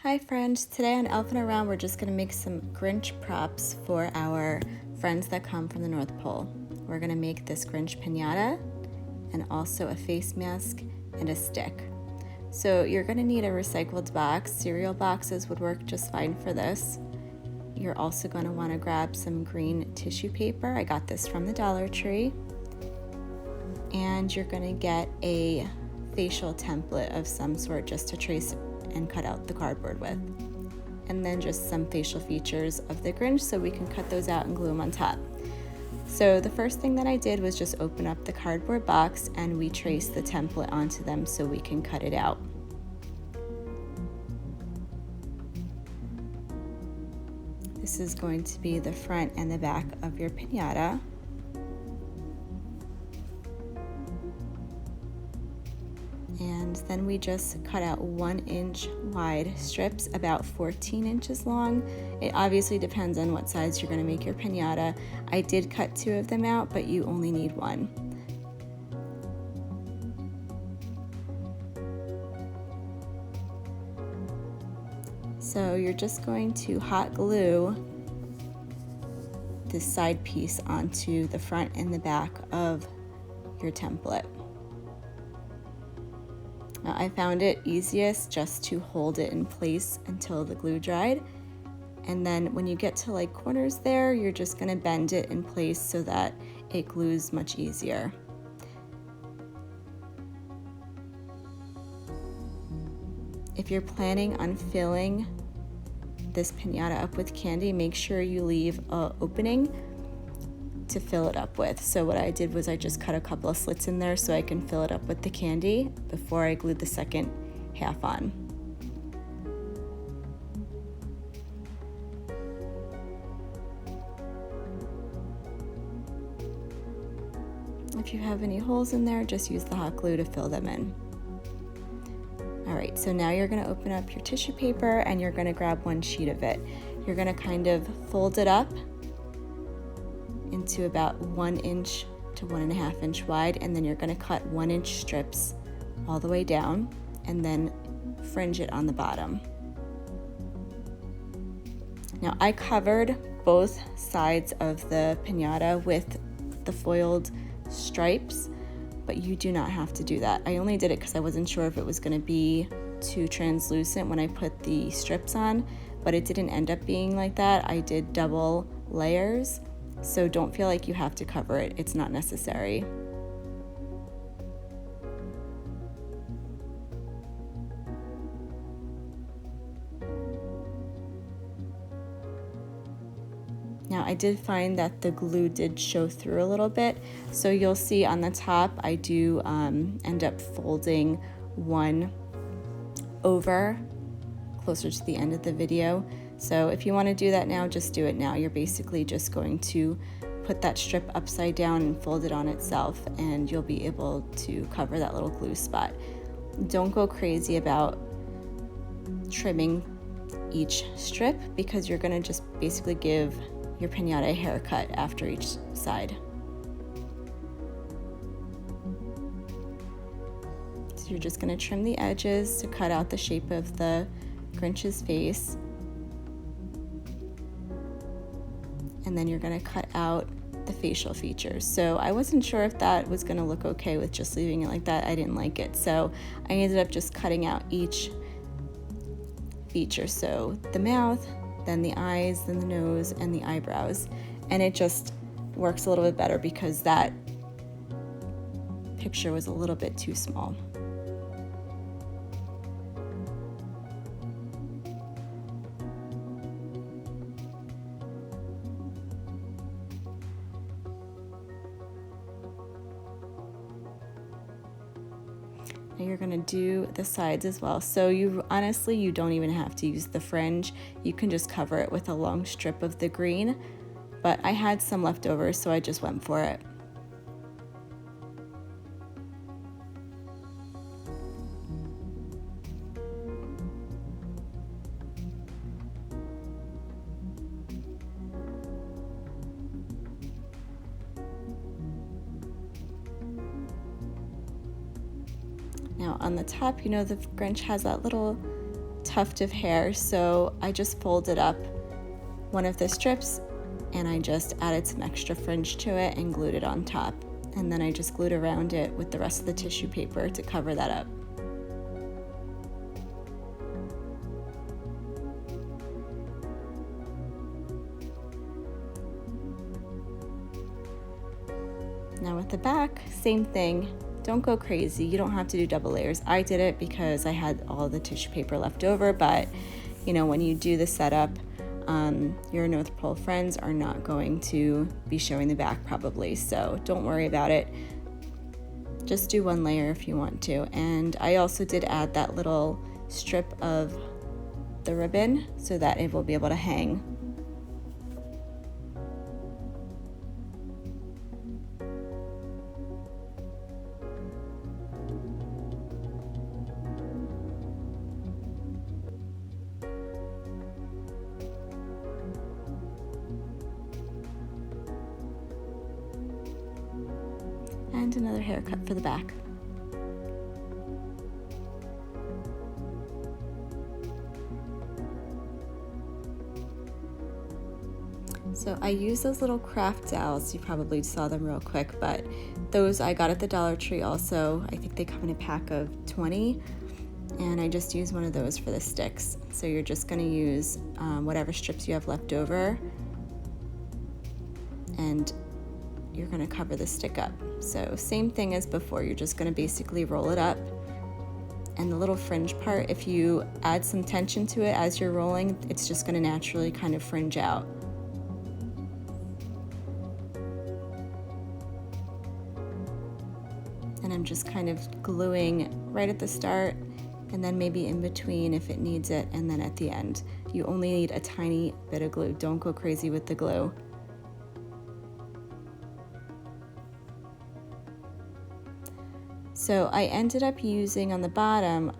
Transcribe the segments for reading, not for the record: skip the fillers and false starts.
Hi friends, today on Elfin' Around we're just going to make some Grinch props for our friends that come from the North Pole. We're going to make this Grinch piñata and also a face mask and a stick. So you're going to need a recycled box. Cereal boxes would work just fine for this. You're also going to want to grab some green tissue paper. I got this from the Dollar Tree. And you're going to get a facial template of some sort just to trace and cut out the cardboard with. And then just some facial features of the Grinch so we can cut those out and glue them on top. So the first thing that I did was just open up the cardboard box and we traced the template onto them so we can cut it out. This is going to be the front and the back of your piñata. And then we just cut out 1 inch wide strips, about 14 inches long. It obviously depends on what size you're going to make your piñata. I did cut 2 of them out, but you only need 1. So you're just going to hot glue this side piece onto the front and the back of your template. Now, I found it easiest just to hold it in place until the glue dried. And then when you get to like corners there, you're just going to bend it in place so that it glues much easier. If you're planning on filling this piñata up with candy, make sure you leave an opening to fill it up with. So what I did was I just cut a couple of slits in there so I can fill it up with the candy before I glued the second half on. If you have any holes in there, just use the hot glue to fill them in. Alright, so now you're going to open up your tissue paper and you're going to grab 1 sheet of it. You're going to kind of fold it up into about 1 inch to 1.5 inch wide, and then you're going to cut 1 inch strips all the way down and then fringe it on the bottom. Now I covered both sides of the piñata with the foiled stripes, but you do not have to do that. I only did it because I wasn't sure if it was going to be too translucent when I put the strips on, but it didn't end up being like that. I did double layers. So don't feel like you have to cover it, it's not necessary. Now I did find that the glue did show through a little bit, so you'll see on the top I do end up folding one over closer to the end of the video. So if you want to do that now, just do it now. You're basically just going to put that strip upside down and fold it on itself, and you'll be able to cover that little glue spot. Don't go crazy about trimming each strip because you're going to just basically give your piñata a haircut after each side. So you're just going to trim the edges to cut out the shape of the Grinch's face. And then you're going to cut out the facial features. So I wasn't sure if that was going to look okay with just leaving it like that. I didn't like it. So I ended up just cutting out each feature. So the mouth, then the eyes, then the nose, and the eyebrows. And it just works a little bit better because that picture was a little bit too small. Now you're going to do the sides as well. So you don't even have to use the fringe. You can just cover it with a long strip of the green, but I had some left over, so I just went for it. Now on the top, you know the Grinch has that little tuft of hair, so I just folded up one of the strips and I just added some extra fringe to it and glued it on top. And then I just glued around it with the rest of the tissue paper to cover that up. Now with the back, same thing. Don't go crazy. You don't have to do double layers. I did it because I had all the tissue paper left over, but you know, when you do the setup, your North Pole friends are not going to be showing the back probably, so don't worry about it. Just do one layer if you want to. And I also did add that little strip of the ribbon so that it will be able to hang. And another haircut for the back. So I use those little craft dowels. You probably saw them real quick, but those I got at the Dollar Tree also. I think they come in a pack of 20, and I just use one of those for the sticks. So you're just going to use whatever strips you have left over, and you're going to cover the stick up. So same thing as before, you're just going to basically roll it up, and the little fringe part, if you add some tension to it as you're rolling, it's just going to naturally kind of fringe out. And I'm just kind of gluing right at the start, and then maybe in between if it needs it, and then at the end. You only need a tiny bit of glue. Don't go crazy with the glue. So I ended up using on the bottom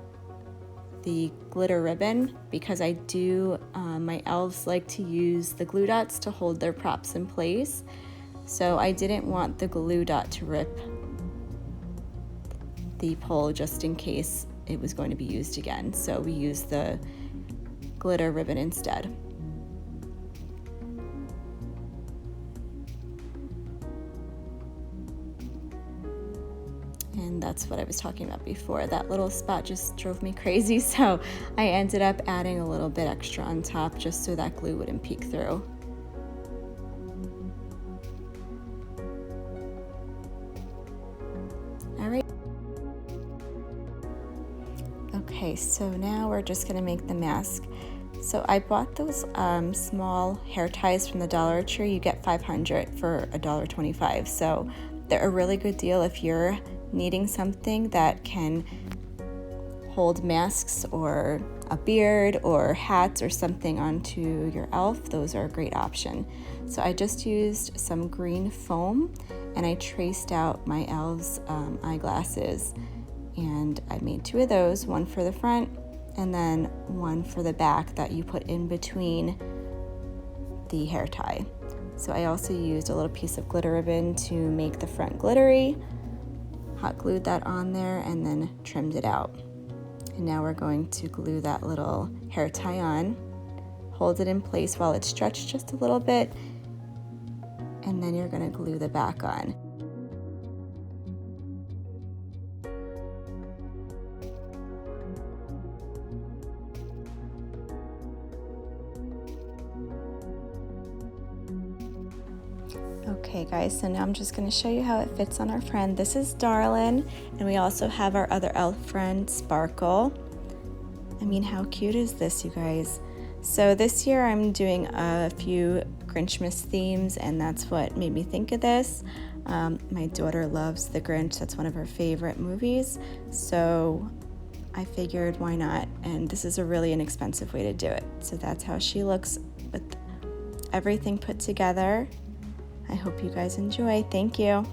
the glitter ribbon because I do, my elves like to use the glue dots to hold their props in place. So I didn't want the glue dot to rip the pole just in case it was going to be used again. So we used the glitter ribbon instead. And that's what I was talking about before. That little spot just drove me crazy, so I ended up adding a little bit extra on top just so that glue wouldn't peek through. All right. Okay, so now we're just gonna make the mask. So I bought those small hair ties from the Dollar Tree. You get 500 for $1.25. So they're a really good deal if you're needing something that can hold masks or a beard or hats or something onto your elf. Those are a great option. So I just used some green foam and I traced out my elf's eyeglasses, and I made 2 of those, one for the front and then one for the back that you put in between the hair tie. So I also used a little piece of glitter ribbon to make the front glittery, hot glued that on there, and then trimmed it out. And now we're going to glue that little hair tie on, hold it in place while it's stretched just a little bit, and then you're going to glue the back on. Okay guys, so now I'm just going to show you how it fits on our friend. This is Darlin, and we also have our other elf friend, Sparkle. I mean, how cute is this, you guys? So this year I'm doing a few Grinchmas themes, and that's what made me think of this. My daughter loves The Grinch. That's one of her favorite movies. So I figured, why not? And this is a really inexpensive way to do it. So that's how she looks with everything put together. I hope you guys enjoy. Thank you.